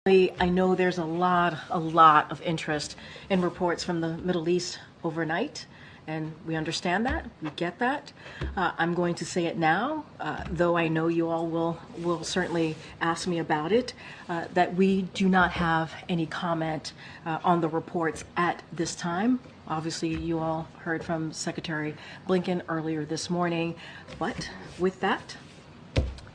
I know there's a lot of interest in reports from the Middle East overnight, and we understand that, we get that. I'm going to say it now, though I know you all will certainly ask me about it, that we do not have any comment on the reports at this time. Obviously, you all heard from Secretary Blinken earlier this morning, but with that,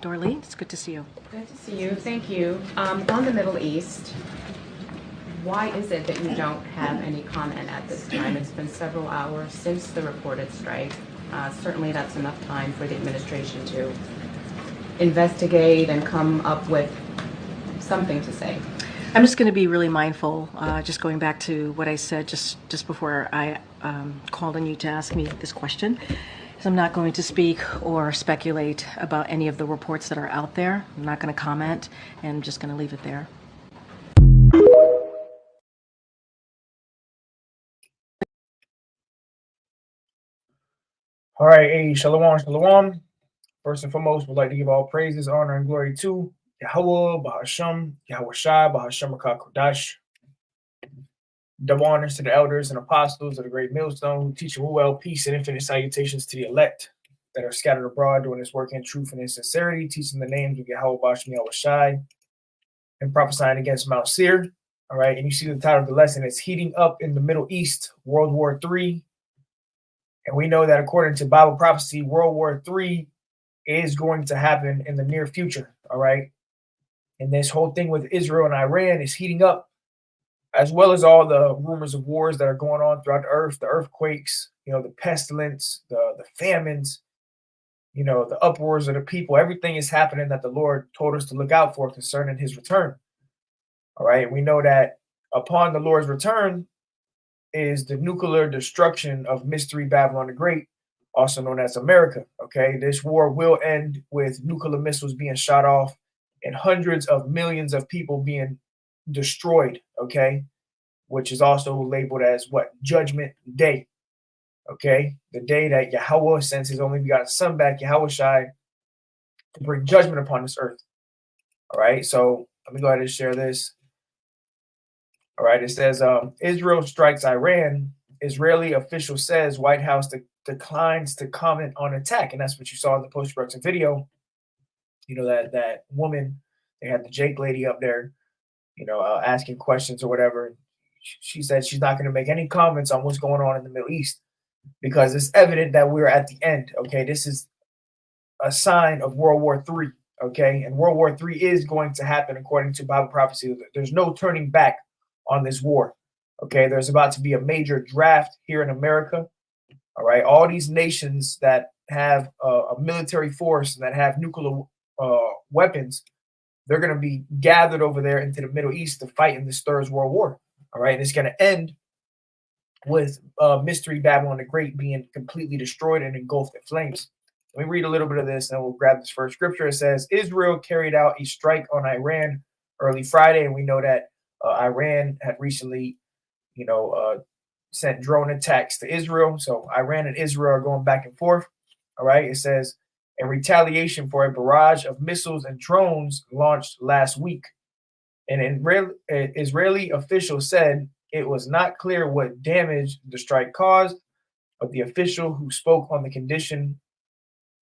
Darlene, it's good to see you. Good to see you. Thank you. On the Middle East, why is it that you don't have any comment at this time? It's been several hours since the reported strike. Certainly that's enough time for the administration to investigate and come up with something to say. I'm just going to be really mindful, just going back to what I said just before I called on you to ask me this question. So I'm not going to speak or speculate about any of the reports that are out there. I'm not going to comment, and I'm just going to leave it there. All right, hey, shalom, shalom. First and foremost, we'd like to give all praises, honor, and glory to Yahweh, Bahasham, Yahweh Shai, Bahasham Kodash. Double honors to the elders and apostles of the great millstone who teach well, peace, and infinite salutations to the elect that are scattered abroad doing this work in truth and in sincerity, teaching the names of Yahweh, Bahasham, Yahweh Shai, and prophesying against Mount Seir. All right, and you see the title of the lesson, it's Heating Up in the Middle East, World War III. And we know that according to Bible prophecy, World War III is going to happen in the near future, all right? And this whole thing with Israel and Iran is heating up, as well as all the rumors of wars that are going on throughout the earth, the earthquakes, the pestilence, the famines, the uproars of the people. Everything is happening that the Lord told us to look out for concerning his return, all right? And we know that upon the Lord's return is the nuclear destruction of Mystery Babylon the Great, also known as America. Okay, this war will end with nuclear missiles being shot off and hundreds of millions of people being destroyed. Okay, which is also labeled as what? Judgment Day. Okay, the day that Yahweh sends his only begotten son back, Yahweh Shai, to bring judgment upon this earth. All right, so let me go ahead and share this. All right, it says Israel strikes Iran. Israeli official says White House declines to comment on attack, and that's what you saw in the post-production video. That woman, they had the Jake lady up there, asking questions or whatever. She said she's not going to make any comments on what's going on in the Middle East because it's evident that we're at the end. Okay, this is a sign of World War III. Okay, and World War III is going to happen according to Bible prophecy. There's no turning back on this war. Okay, there's about to be a major draft here in America. All right, all these nations that have a military force and that have nuclear weapons, they're going to be gathered over there into the Middle East to fight in this Third World War. All right, and it's going to end with Mystery Babylon the Great being completely destroyed and engulfed in flames. Let me read a little bit of this and we'll grab this first scripture. It says, Israel carried out a strike on Iran early Friday, and we know that Iran had recently, sent drone attacks to Israel. So Iran and Israel are going back and forth. All right. It says, in retaliation for a barrage of missiles and drones launched last week. An Israeli official said it was not clear what damage the strike caused, but the official who spoke on the condition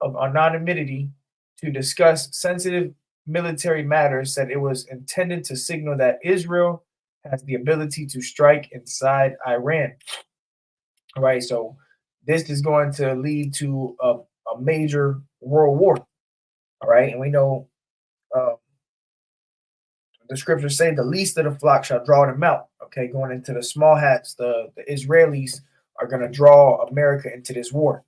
of anonymity to discuss sensitive military matters said it was intended to signal that Israel has the ability to strike inside Iran. All right, so this is going to lead to a major world war. All right, and we know the scriptures say the least of the flock shall draw them out. Okay, going into the small hats, the Israelis are going to draw America into this war.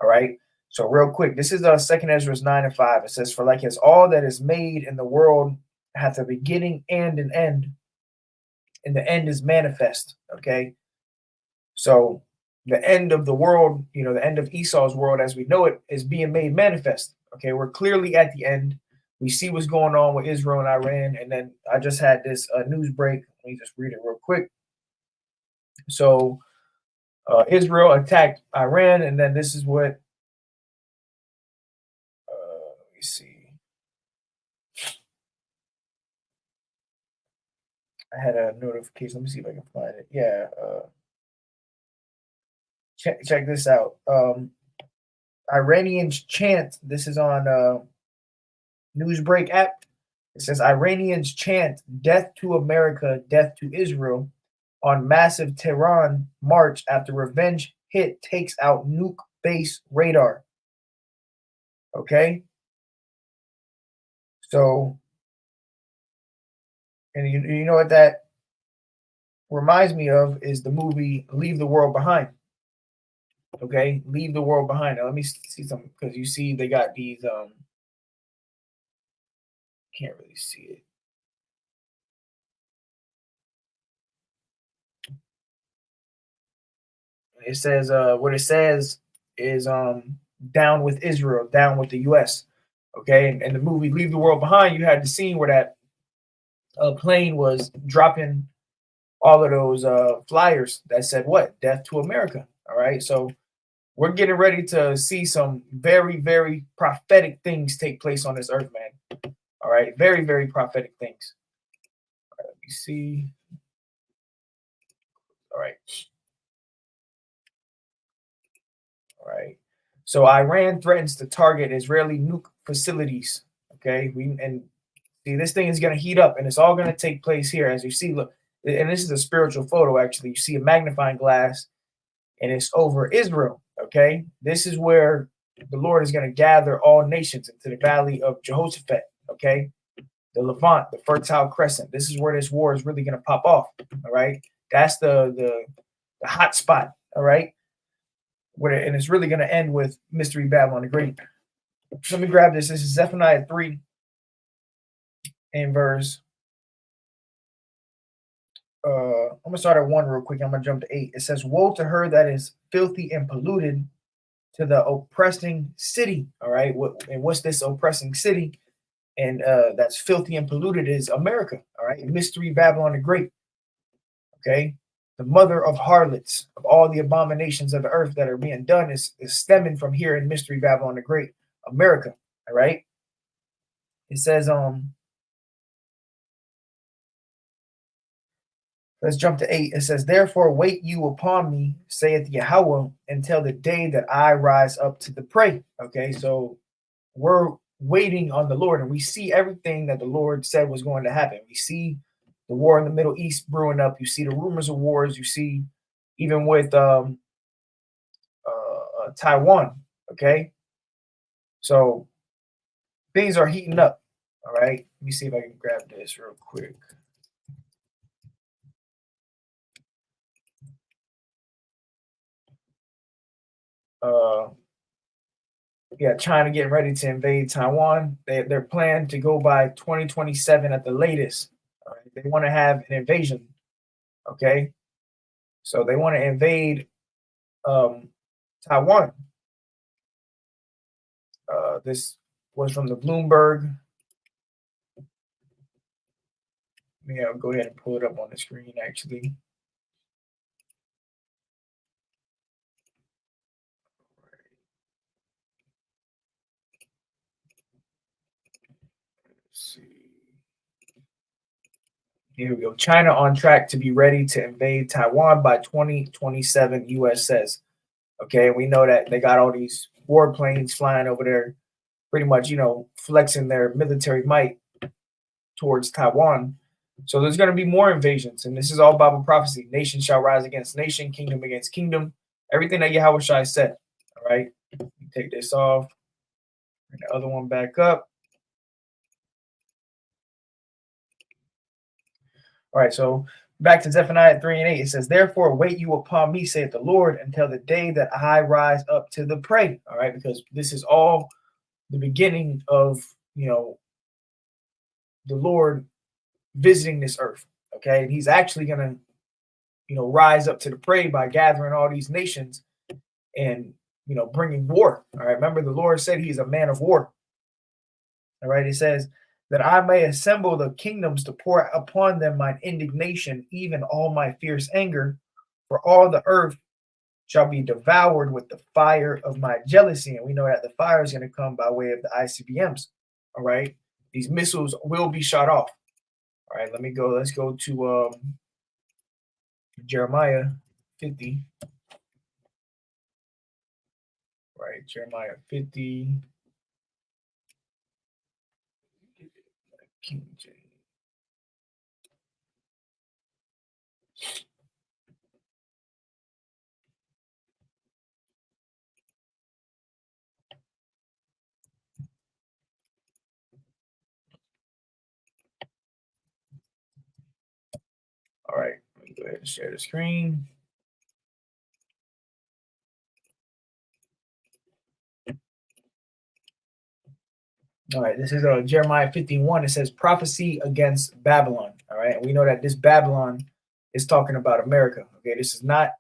All right, so real quick, this is 2 Ezra 9:5. It says, for like as all that is made in the world hath a beginning and an end, and the end is manifest. Okay, so the end of the world, the end of Esau's world as we know it is being made manifest. Okay, we're clearly at the end. We see what's going on with Israel and Iran. And then I just had this news break. Let me just read it real quick. So Israel attacked Iran, and then this is what, let me see. I had a notification. Let me see if I can find it. Yeah. Check this out. Iranians chant. This is on Newsbreak app. It says Iranians chant "Death to America, Death to Israel" on massive Tehran march after revenge hit takes out nuke base radar. Okay, so and you know what that reminds me of is the movie Leave the World Behind. Okay, Leave the World Behind. Now, let me see something because you see they got these. Can't really see it. It says what it says is down with Israel, down with the US. Okay, and the movie Leave the World Behind, you had the scene where that plane was dropping all of those flyers that said what? Death to America. All right, so we're getting ready to see some very, very prophetic things take place on this earth, man. All right, very, very prophetic things. All right, let me see. All right. All right. So Iran threatens to target Israeli nuke facilities. Okay, and see this thing is going to heat up, and it's all going to take place here, as you see. Look, and this is a spiritual photo. Actually, you see a magnifying glass, and it's over Israel. Okay, this is where the Lord is going to gather all nations into the valley of Jehoshaphat. Okay, the Levant, the Fertile Crescent. This is where this war is really going to pop off. All right, that's the hot spot. All right. And it's really going to end with Mystery Babylon the Great. So let me grab this. This is Zephaniah 3 and verse. I'm going to start at 1 real quick. I'm going to jump to 8. It says, "Woe to her that is filthy and polluted, to the oppressing city." All right. And what's this oppressing city? And that's filthy and polluted is America. All right. Mystery Babylon the Great. Okay. The mother of harlots, of all the abominations of the earth that are being done is stemming from here in Mystery Babylon the Great, America. All right. It says, let's jump to 8. It says, "Therefore wait you upon me, saith Yahweh, until the day that I rise up to the prey." Okay, so we're waiting on the Lord, and we see everything that the Lord said was going to happen. We see the war in the Middle East brewing up. You see the rumors of wars. You see even with Taiwan. Okay, so things are heating up. All right, let me see if I can grab this real quick. Yeah, China getting ready to invade Taiwan. They're planned to go by 2027 at the latest. All right? They want to have an invasion. Okay, so they want to invade Taiwan. This was from the Bloomberg. Yeah, I'll go ahead and pull it up on the screen. Actually, let's see. Here we go. China on track to be ready to invade Taiwan by 2027, U.S. says. Okay, we know that they got all these warplanes flying over there, pretty much, flexing their military might towards Taiwan. So there's going to be more invasions, and this is all Bible prophecy. Nation shall rise against nation, kingdom against kingdom. Everything that Yahweh Shai said. All right, take this off. Bring the other one back up. All right, so back to Zephaniah 3 and 8. It says, "Therefore wait you upon me, saith the Lord, until the day that I rise up to the prey." All right, because this is all the beginning of, the Lord visiting this earth. Okay, and he's actually going to, rise up to the prey by gathering all these nations and, bringing war. All right, remember the Lord said he's a man of war. All right, it says, "That I may assemble the kingdoms to pour upon them mine indignation, even all my fierce anger, for all the earth shall be devoured with the fire of my jealousy." And we know that the fire is going to come by way of the ICBMs. All right, these missiles will be shot off. All right, let's go to Jeremiah 50. Right, Jeremiah 50. King James. All right, let me go ahead and share the screen. All right, this is Jeremiah 51. It says prophecy against Babylon. All right, and we know that this Babylon is talking about America. Okay, this is not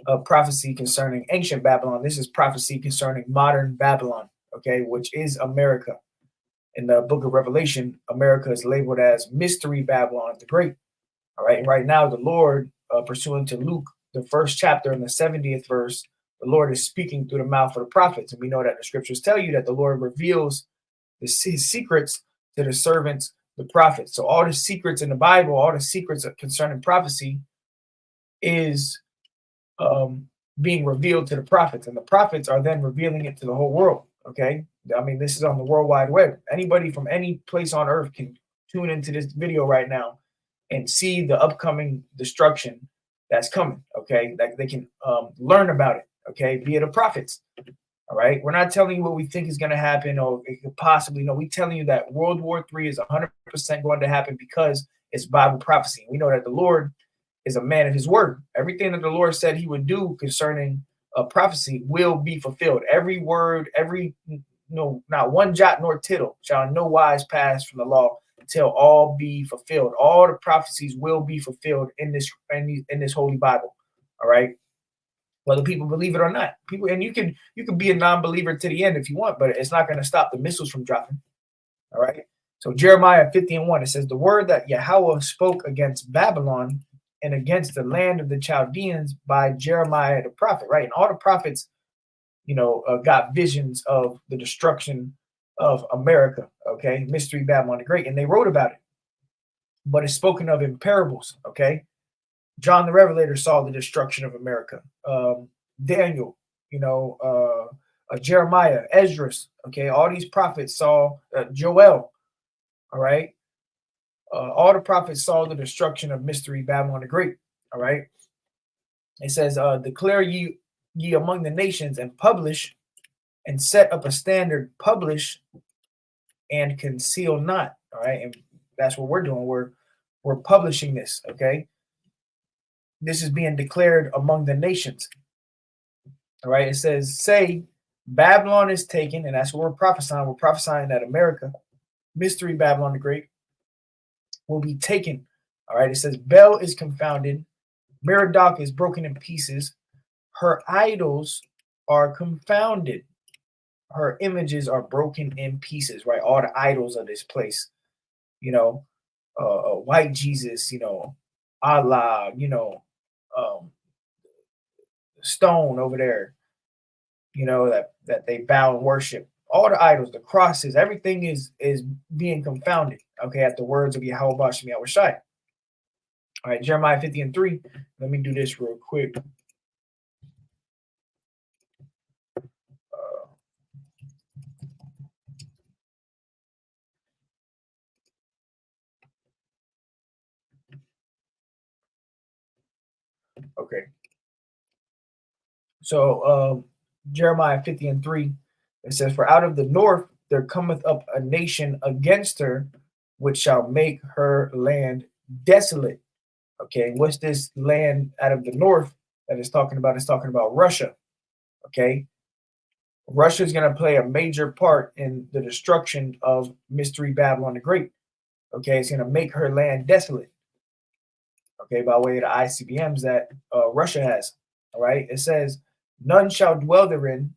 a prophecy concerning ancient Babylon. This is prophecy concerning modern Babylon. Okay, which is America. In the book of Revelation, America is labeled as Mystery Babylon the Great. All right, and right now the Lord, pursuant to Luke, the first chapter in the 70th verse, the Lord is speaking through the mouth of the prophets, and we know that the scriptures tell you that the Lord reveals his secrets to the servants, the prophets. So all the secrets in the Bible, all the secrets concerning prophecy is being revealed to the prophets, and the prophets are then revealing it to the whole world. Okay, I mean, this is on the World Wide Web. Anybody from any place on earth can tune into this video right now and see the upcoming destruction that's coming. Okay, that they can learn about it. Okay, via the prophets. All right, we're not telling you what we think is going to happen or it could possibly. No, we're telling you that World War III is 100% going to happen because it's Bible prophecy. We know that the Lord is a man of his word. Everything that the Lord said he would do concerning prophecy will be fulfilled. Every word, not one jot nor tittle shall in no wise pass from the law until all be fulfilled. All the prophecies will be fulfilled in this holy Bible. All right. Whether people believe it or not, and you can be a non-believer to the end if you want, but it's not going to stop the missiles from dropping. All right. So Jeremiah 50:1, it says, the word that Yahweh spoke against Babylon and against the land of the Chaldeans by Jeremiah the prophet. Right. And all the prophets, got visions of the destruction of America. Okay. Mystery Babylon the Great. And they wrote about it, but it's spoken of in parables. Okay. John the Revelator saw the destruction of America. Daniel, Jeremiah, Esdras, okay, all these prophets saw Joel, all right. All the prophets saw the destruction of Mystery Babylon the Great, all right. It says, declare ye among the nations and publish and set up a standard, publish and conceal not, all right. And that's what we're doing. We're publishing this, okay. This is being declared among the nations. All right. It says, say, Babylon is taken, and that's what we're prophesying. We're prophesying that America, Mystery Babylon the Great, will be taken. All right. It says, Bel is confounded. Merodach is broken in pieces. Her idols are confounded. Her images are broken in pieces, right? All the idols of this place, white Jesus, Allah, stone over there, that they bow and worship. All the idols, the crosses, everything is being confounded. Okay, at the words of Yahweh Bashem Yahweh Shai. All right, Jeremiah 50:3. Let me do this real quick. Okay. So Jeremiah 50:3, it says, for out of the north there cometh up a nation against her, which shall make her land desolate. Okay, what's this land out of the north that it's talking about? It's talking about Russia. Okay, Russia is going to play a major part in the destruction of Mystery Babylon the Great. Okay, it's going to make her land desolate. Okay, by way of the ICBMs that Russia has. All right, it says, none shall dwell therein,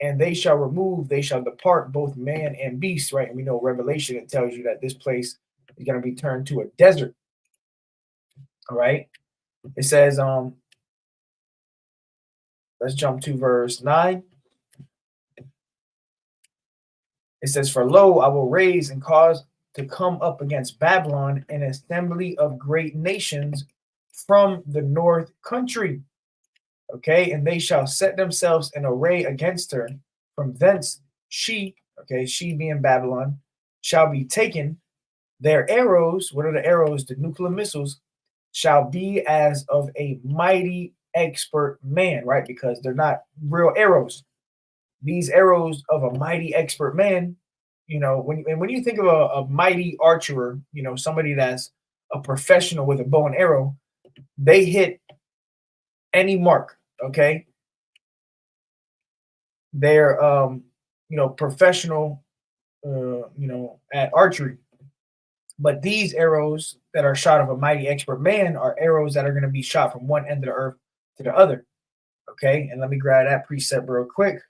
and they shall depart, both man and beast, right? And we know Revelation, it tells you that this place is going to be turned to a desert. All right. It says, let's jump to verse 9. It says, for lo, I will raise and cause to come up against Babylon, an assembly of great nations from the north country. Okay, and they shall set themselves in array against her. From thence she, okay, she being Babylon, shall be taken. Their arrows, what are the arrows? The nuclear missiles, shall be as of a mighty expert man, right? Because they're not real arrows. These arrows of a mighty expert man, you know, when you think of a mighty archer, you know, somebody that's a professional with a bow and arrow, they hit any mark, okay? They're you know, professional you know, at archery. But these arrows that are shot of a mighty expert man are arrows that are going to be shot from one end of the earth to the other. Okay, and let me grab that precept real quick.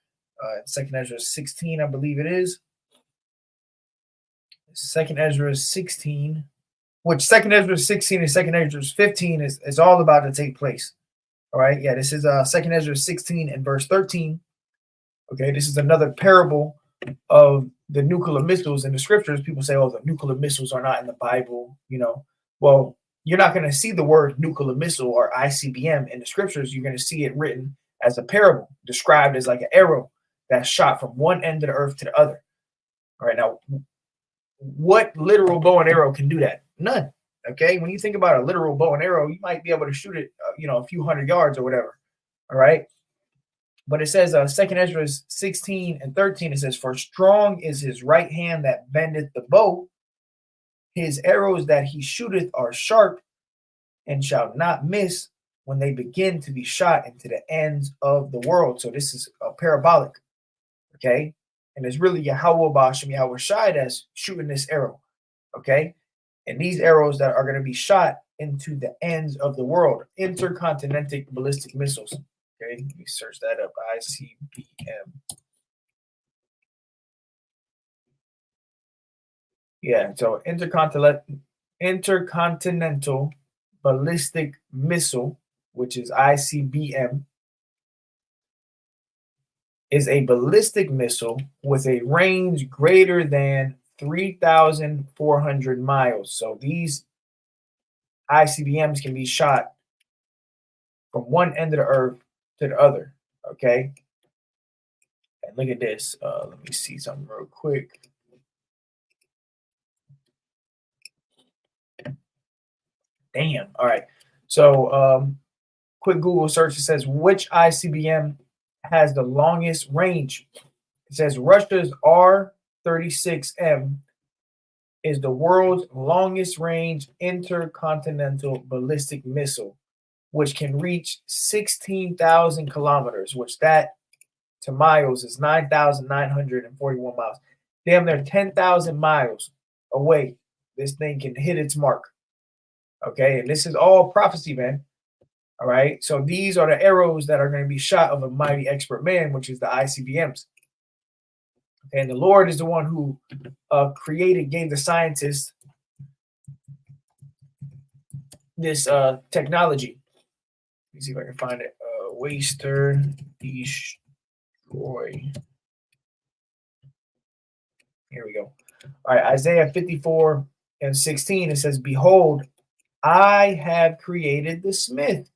Second Ezra 16, I believe it is. Second Ezra 16, which Second Ezra 16 and Second Ezra 15 is all about to take place. All right, yeah, this is Second Ezra 16 and verse 13. Okay, this is another parable of the nuclear missiles in the scriptures. People say, oh, the nuclear missiles are not in the Bible, you know. Well, you're not going to see the word nuclear missile or ICBM in the scriptures. You're going to see it written as a parable, described as like an arrow that's shot from one end of the earth to the other. All right, now, what literal bow and arrow can do that? None. Okay, when you think about a literal bow and arrow, you might be able to shoot it, you know, a few hundred yards or whatever. All right. But it says, Second Ezra 16 and 13, it says, for strong is his right hand that bendeth the bow. His arrows that he shooteth are sharp and shall not miss when they begin to be shot into the ends of the world. So this is a parabolic, okay? And it's really Yahweh Bashem, Yahweh Shai that's shooting this arrow, okay? And these arrows that are going to be shot into the ends of the world, intercontinental ballistic missiles. Okay, let me search that up. ICBM. Yeah, so intercontinental ballistic missile, which is ICBM, is a ballistic missile with a range greater than 3,400 miles. So these ICBMs can be shot from one end of the earth to the other. Okay. And look at this. Let me see something real quick. Damn. All right. So quick Google search. It says, which ICBM has the longest range? It says Russia's R-36M is the world's longest range intercontinental ballistic missile, which can reach 16,000 kilometers, which that to miles is 9,941 miles. Damn, they're 10,000 miles away. This thing can hit its mark. Okay, and this is all prophecy, man. All right, so these are the arrows that are going to be shot of a mighty expert man, which is the ICBMs. Okay, and the Lord is the one who gave the scientists this technology. Let me see if I can find it. Waster destroy. Here we go. All right, Isaiah 54 and 16, it says, behold, I have created the smith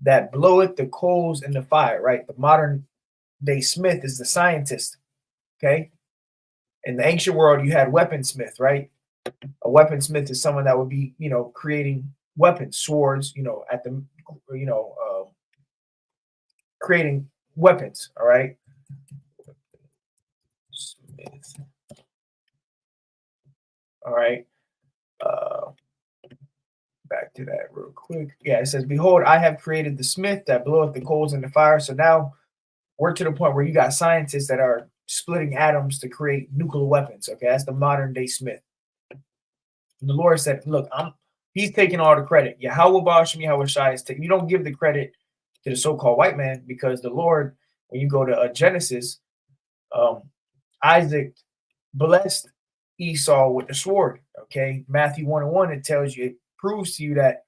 that bloweth the coals in the fire, right? The modern day smith is the scientist, okay? In the ancient world, you had weaponsmith, right? A weaponsmith is someone that would be, you know, creating weapons, swords, you know, at the, you know, creating weapons, all right? Smith. All right. Back to that real quick. Yeah, it says, behold, I have created the smith that bloweth the coals in the fire. So now we're to the point where you got scientists that are splitting atoms to create nuclear weapons. Okay, that's the modern day smith. And the Lord said, look, he's taking all the credit. Yahweh Bashem, Yahweh Shai is taking. You don't give the credit to the so-called white man, because the Lord, when you go to Genesis, Isaac blessed Esau with the sword. Okay, Matthew 1:1, it tells you, it proves to you that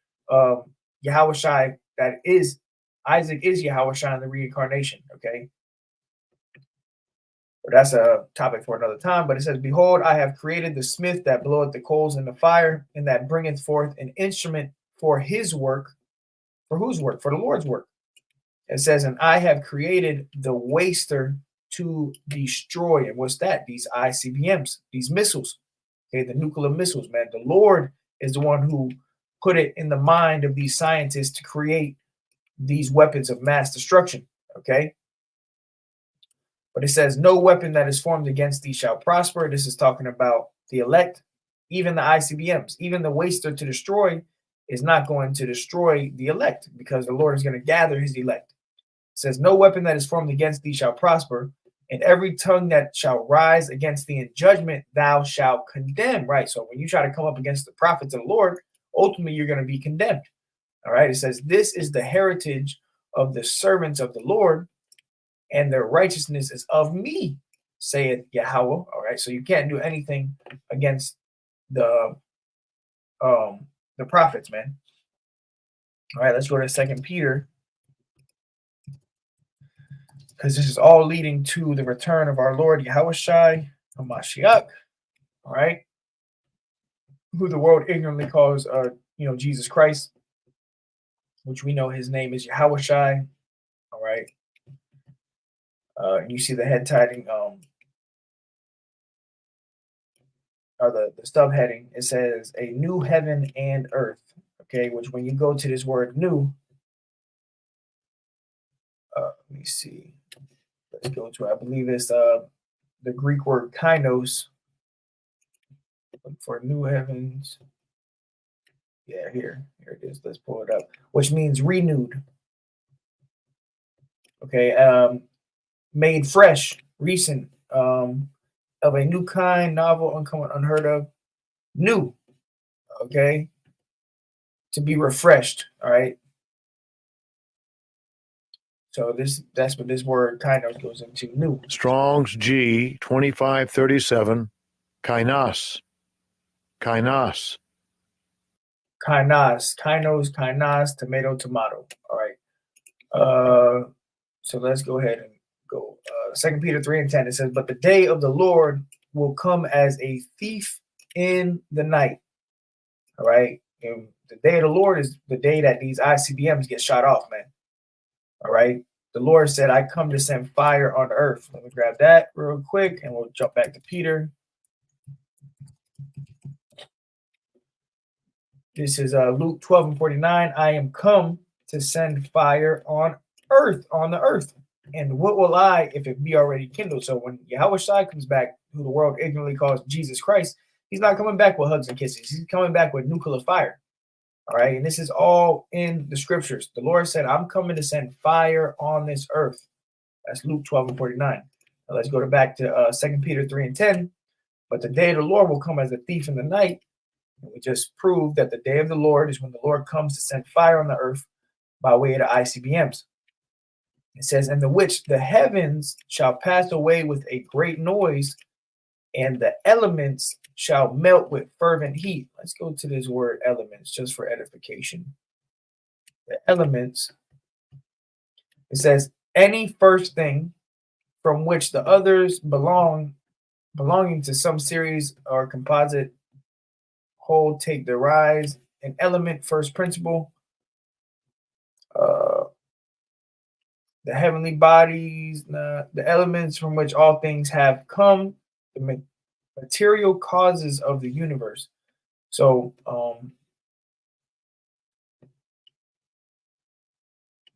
Yahweh Shai, that is Isaac is Yahweh Shai in the reincarnation. Okay, But that's a topic for another time. But it says, behold, I have created the smith that bloweth the coals in the fire, and that bringeth forth an instrument for his work. For whose work? For the Lord's work. It says, and I have created the waster to destroy. And what's that? These ICBMs, these missiles, okay, the nuclear missiles, man. The Lord is the one who put it in the mind of these scientists to create these weapons of mass destruction, okay? But it says, no weapon that is formed against thee shall prosper. This is talking about the elect, even the ICBMs, even the waster to destroy is not going to destroy the elect, because the Lord is going to gather his elect. It says, no weapon that is formed against thee shall prosper, and every tongue that shall rise against thee in judgment thou shalt condemn. Right? So when you try to come up against the prophets of the Lord, ultimately you're going to be condemned. All right? It says, this is the heritage of the servants of the Lord, and their righteousness is of me, saith Yahweh. All right? So you can't do anything against the prophets, man. All right, let's go to 2 Peter, because this is all leading to the return of our Lord Yahushai HaMashiach, all right, who the world ignorantly calls, Jesus Christ, which we know his name is Yahushai, all right. And you see the head tiding, or the subheading, it says a new heaven and earth, okay, which when you go to this word new, let me see. Let's go to, I believe it's the Greek word kainos for new heavens. Yeah, here it is. Let's pull it up, which means renewed. Okay, made fresh, recent, of a new kind, novel, uncommon, unheard of, new. Okay, to be refreshed. All right. So that's what this word kainos goes into, new. Strong's G 2537, kainos. Kainos. Kainos, tomato. All right. So let's go ahead and go. 2 Peter 3:10, it says, but the day of the Lord will come as a thief in the night. All right. And the day of the Lord is the day that these ICBMs get shot off, man. All right. The Lord said, I come to send fire on earth. Let me grab that real quick and we'll jump back to Peter. This is Luke 12:49. I am come to send fire on earth, on the earth. And what will I, if it be already kindled? So when Yahushua comes back, who the world ignorantly calls Jesus Christ, he's not coming back with hugs and kisses. He's coming back with nuclear fire. All right. And this is all in the scriptures. The Lord said, I'm coming to send fire on this earth. That's Luke 12:49. Now let's go back to 2 Peter 3:10. But the day of the Lord will come as a thief in the night. And we just proved that the day of the Lord is when the Lord comes to send fire on the earth by way of the ICBMs. It says, in the which the heavens shall pass away with a great noise, and the elements shall melt with fervent heat. Let's go to this word elements just for edification. The elements, it says, any first thing from which the others belonging to some series or composite whole take their rise. An element, first principle. The heavenly bodies, the elements from which all things have come, the material causes of the universe. So,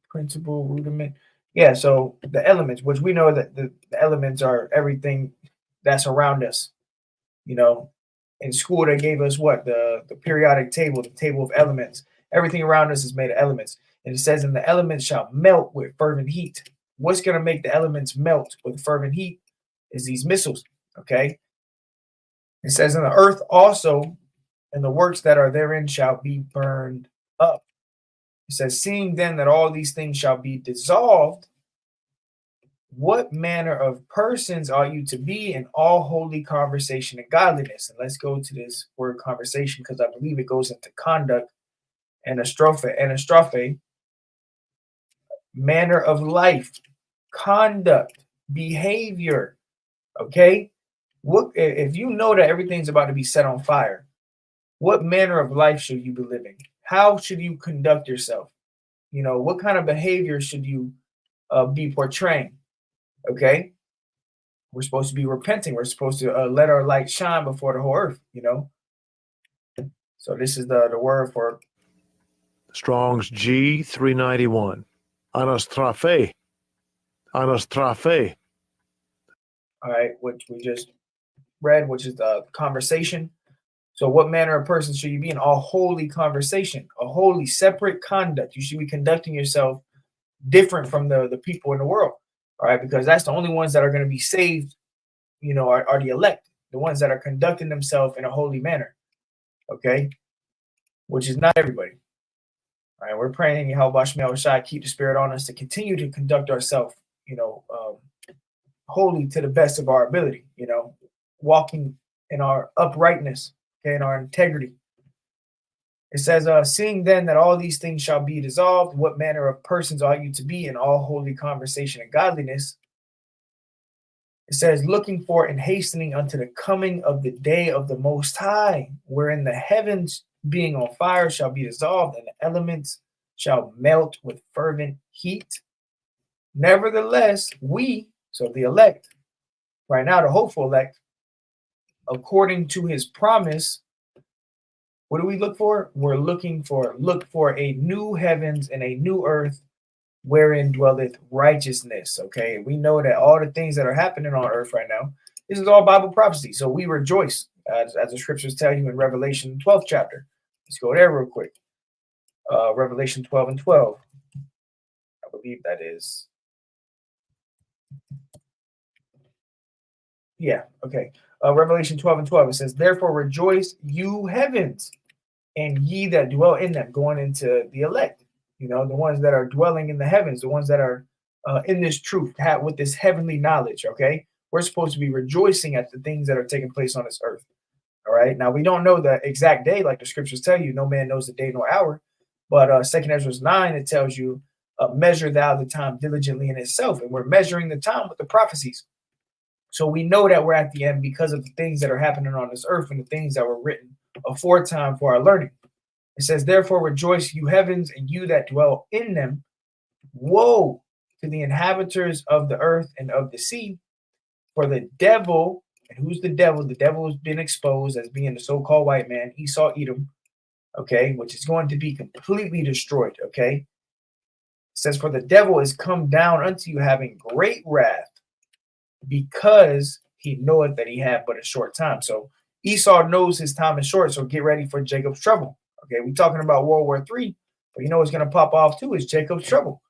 principle, rudiment. Yeah, so the elements, which we know that the elements are everything that's around us. You know, in school they gave us what? The periodic table, the table of elements. Everything around us is made of elements. And it says, and the elements shall melt with fervent heat. What's going to make the elements melt with fervent heat is these missiles, okay? It says, and the earth also, and the works that are therein shall be burned up. It says, seeing then that all these things shall be dissolved, what manner of persons are you to be in all holy conversation and godliness? And let's go to this word conversation, because I believe it goes into conduct and anastrophe, manner of life, conduct, behavior. Okay, what if you know that everything's about to be set on fire? What manner of life should you be living? How should you conduct yourself? You know, what kind of behavior should you be portraying? Okay, we're supposed to be repenting. We're supposed to let our light shine before the whole earth. You know, so this is the word for Strong's G 391. Anastrophe. Anastrophe. all right, which we just read, which is the conversation. So, what manner of person should you be in? All holy conversation, a holy, separate conduct. You should be conducting yourself different from the people in the world, all right? Because that's the only ones that are going to be saved, you know, are the elect, the ones that are conducting themselves in a holy manner, okay? Which is not everybody, all right? We're praying, Yahweh Shemel Shai, keep the spirit on us to continue to conduct ourselves, you know, holy to the best of our ability, you know, walking in our uprightness, okay, in our integrity. It says, seeing then that all these things shall be dissolved, what manner of persons are you to be in all holy conversation and godliness? It says, looking for and hastening unto the coming of the day of the Most High, wherein the heavens being on fire shall be dissolved, and the elements shall melt with fervent heat. Nevertheless, we, so the elect, right now the hopeful elect, according to his promise, what do we look for? We're looking for a new heavens and a new earth wherein dwelleth righteousness. Okay, we know that all the things that are happening on earth right now, this is all Bible prophecy. So we rejoice, as the scriptures tell you in Revelation 12th chapter. Let's go there real quick. Revelation 12 and 12. I believe that is. Yeah, okay. Revelation 12 and 12. It says, therefore rejoice, you heavens, and ye that dwell in them, going into the elect, you know, the ones that are dwelling in the heavens, the ones that are in this truth, with this heavenly knowledge, okay? We're supposed to be rejoicing at the things that are taking place on this earth, all right? Now, we don't know the exact day, like the scriptures tell you, no man knows the day nor hour, but 2nd Ezra 9, it tells you, measure thou the time diligently in itself, and we're measuring the time with the prophecies. So we know that we're at the end because of the things that are happening on this earth and the things that were written aforetime for our learning. It says, therefore rejoice, you heavens, and you that dwell in them. Woe to the inhabitants of the earth and of the sea, for the devil, and who's the devil? The devil has been exposed as being the so-called white man, Esau, Edom, okay, which is going to be completely destroyed, okay? It says, for the devil is come down unto you having great wrath, because he knoweth that he had but a short time. So Esau knows his time is short, so get ready for Jacob's trouble. Okay, we're talking about World War III, but you know what's going to pop off too is Jacob's trouble.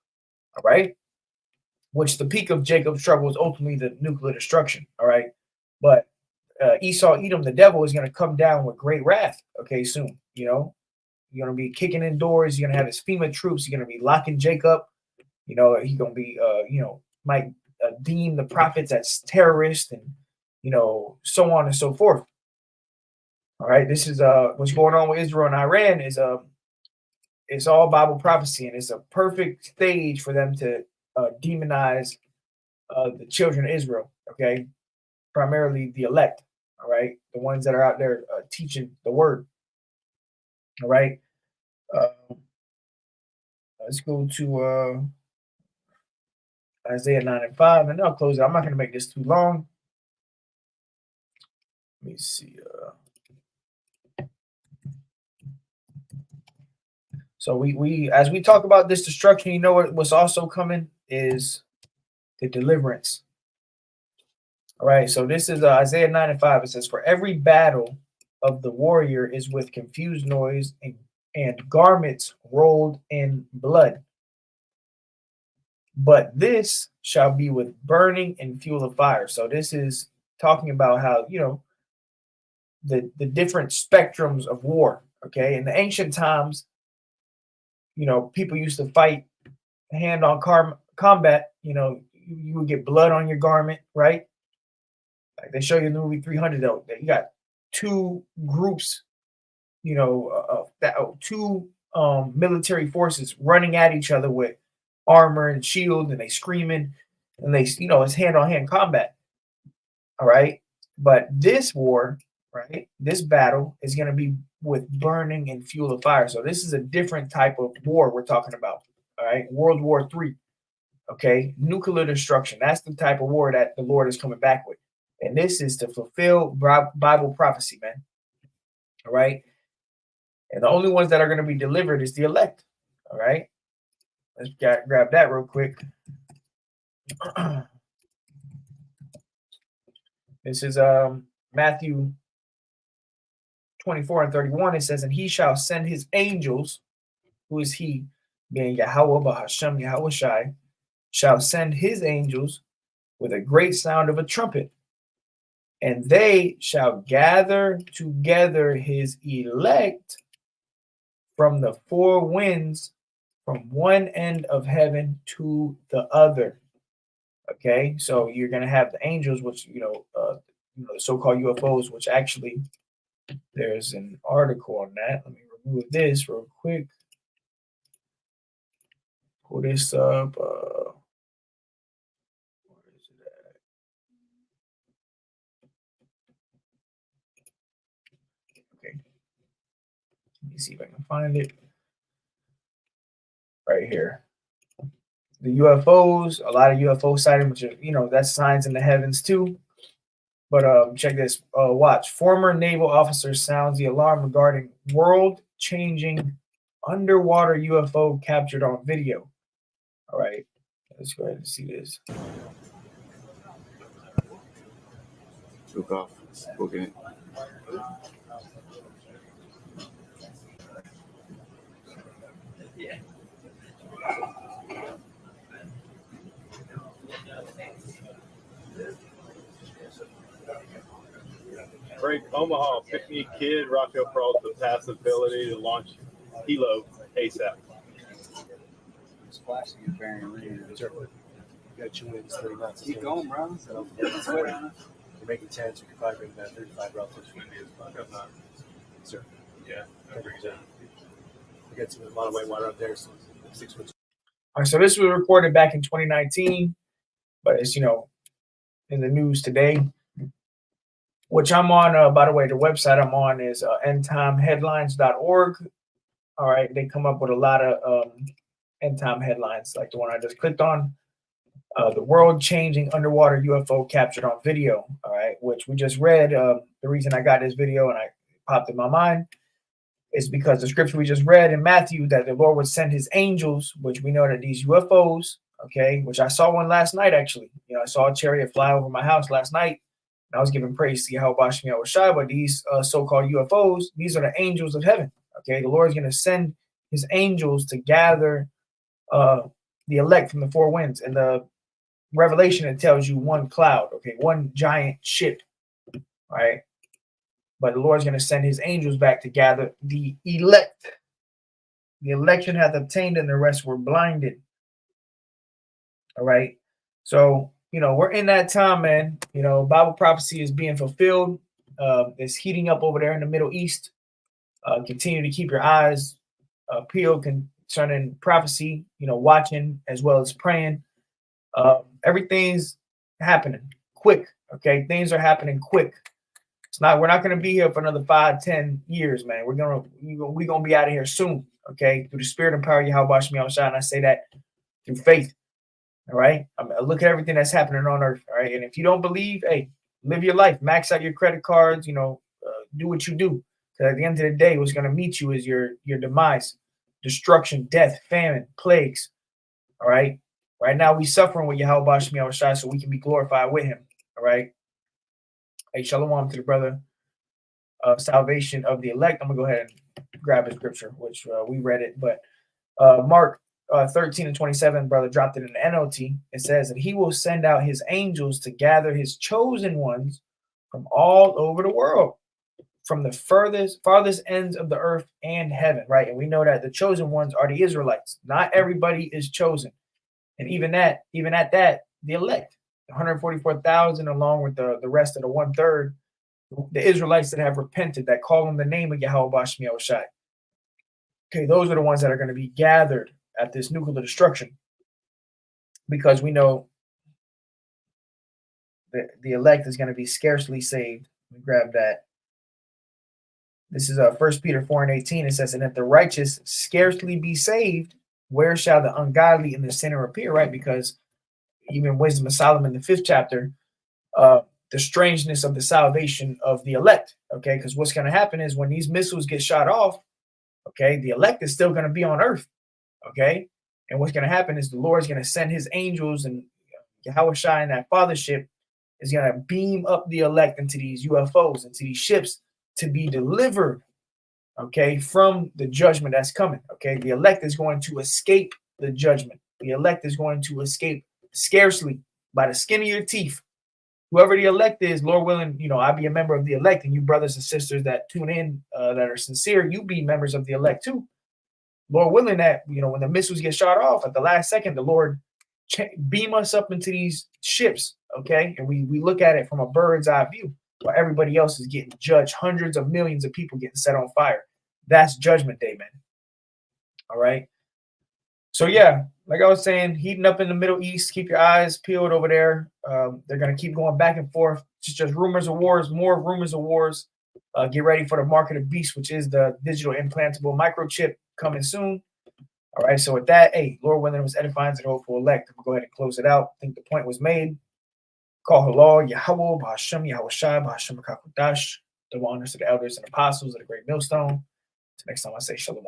All right, which the peak of Jacob's trouble is ultimately the nuclear destruction. All right, but Esau, Edom, the devil, is going to come down with great wrath. Okay, soon. You know, you're going to be kicking in doors. You're going to have his FEMA troops. You're going to be locking Jacob. You know, he's going to be, might deem the prophets as terrorists, and you know, so on and so forth. All right, this is what's going on with Israel and Iran is it's all Bible prophecy, and it's a perfect stage for them to demonize the children of Israel. Okay, primarily the elect. All right, the ones that are out there teaching the word. All right, let's go to Isaiah 9 and 5, and I'll close it. I'm not going to make this too long. Let me see. So we as we talk about this destruction, you know what's also coming is the deliverance. All right. So this is Isaiah 9 and 5. It says, for every battle of the warrior is with confused noise and garments rolled in blood. But this shall be with burning and fuel of fire. So this is talking about how, you know, the different spectrums of war. Okay. In the ancient times, you know, people used to fight hand-on combat. You know, you would get blood on your garment, right? Like they show you in the movie 300, though, that you got two groups, you know, two military forces running at each other with armor and shield, and they screaming, and they, you know, it's hand-on-hand combat. All right. But this war, right, this battle is going to be with burning and fuel of fire. So this is a different type of war we're talking about. All right. World War III. Okay. Nuclear destruction. That's the type of war that the Lord is coming back with. And this is to fulfill Bible prophecy, man. All right. And the only ones that are going to be delivered is the elect. All right. Let's grab that real quick. This is Matthew 24 and 31. It says, and he shall send his angels, who is he, being Yahweh Bahashem Yahweh Shai, shall send his angels with a great sound of a trumpet, and they shall gather together his elect from the four winds, from one end of heaven to the other. Okay, so you're going to have the angels, which, the so-called UFOs, which actually there's an article on that. Let me remove this real quick. Pull this up. Where is it at? Okay. Let me see if I can find it. Right here. The UFOs, a lot of UFO sightings, which are, that's signs in the heavens too. But check this. Watch. Former naval officer sounds the alarm regarding world-changing underwater UFO captured on video. All right. Let's go ahead and see this. Took off. Booking it. Frank Omaha, pick me a kid. Rocco Pearl's the possibility to launch Hilo ASAP. Splashing and bearing rain. Got 2 minutes, 30 knots. Keep going, bro. So, you're making 10, so you can probably bring that 35 relative to sir. Yeah, I agree. We got a lot of white water up there, so 6 foot. All right, so this was recorded back in 2019, but it's, in the news today. Which I'm on, by the way, the website I'm on is endtimeheadlines.org. All right, they come up with a lot of end time headlines, like the one I just clicked on. The world-changing underwater UFO captured on video. All right, which we just read. The reason I got this video and I popped in my mind is because the scripture we just read in Matthew that the Lord would send his angels, which we know that these UFOs, okay, which I saw one last night actually. I saw a chariot fly over my house last night. I was giving praise to Yahweh Bashmi Yahushai, but these so-called UFOs, these are the angels of heaven. Okay, the Lord is going to send his angels to gather the elect from the four winds. And the Revelation, it tells you one cloud, okay, one giant ship, right? But the Lord's going to send his angels back to gather the elect. The election hath obtained, and the rest were blinded. All right, so we're in that time, man. Bible prophecy is being fulfilled. It's heating up over there in the Middle East. Continue to keep your eyes peeled concerning prophecy, watching as well as praying. Everything's happening quick. Okay. Things are happening quick. We're not going to be here for another 5-10 years, man. We're going to be out of here soon. Okay. Through the spirit and power of Yahweh Bashmi Yahushai. And I say that through faith. All right. Look at everything that's happening on earth. All right. And if you don't believe, hey, live your life, max out your credit cards, do what you do. Because at the end of the day, what's going to meet you is your demise, destruction, death, famine, plagues. All right. Right now, we suffering with Yahweh Bashmi Yahushai so we can be glorified with him. All right. Hey, shalom to the brother of salvation of the elect. I'm going to go ahead and grab his scripture, which we read it. But Mark 13 and 27, brother dropped it in the NLT. It says that he will send out his angels to gather his chosen ones from all over the world, from the farthest ends of the earth and heaven, right? And we know that the chosen ones are the Israelites. Not everybody is chosen. And even at that, the elect, 144,000, along with the rest of the 1/3, the Israelites that have repented, that call on the name of Yahweh Bashmi Yahushai. Okay, those are the ones that are going to be gathered at this nuclear destruction, because we know the elect is going to be scarcely saved. Let me grab that. This is 1 Peter 4:18. It says, and if the righteous scarcely be saved, where shall the ungodly and the sinner appear? Right? Because even Wisdom of Solomon, the 5th chapter, the strangeness of the salvation of the elect. Okay, because what's going to happen is when these missiles get shot off, okay, the elect is still going to be on earth. Okay, and what's going to happen is the Lord is going to send his angels, and Yahweh Shai and that fathership is going to beam up the elect into these UFOs, into these ships, to be delivered, okay, from the judgment that's coming. Okay, the elect is going to escape the judgment. The elect is going to escape scarcely by the skin of your teeth. Whoever the elect is, Lord willing, I be a member of the elect, and you brothers and sisters that tune in that are sincere, you be members of the elect too. Lord willing that, when the missiles get shot off at the last second, the Lord beam us up into these ships, okay? And we look at it from a bird's eye view, while everybody else is getting judged. Hundreds of millions of people getting set on fire. That's judgment day, man. All right? So, yeah, like I was saying, heating up in the Middle East. Keep your eyes peeled over there. They're going to keep going back and forth. It's just rumors of wars, more rumors of wars. Get ready for the mark of the beast, which is the digital implantable microchip coming soon. All right, so with that, hey, Lord willing, it was edifying to the hopeful elect. We'll go ahead and close it out. I think the point was made. Call halal, Yahweh, Bahashem, Yahweh Shai, Bahashem Kakudash. The honors to the elders and apostles of the great millstone. Till next time I say shalom.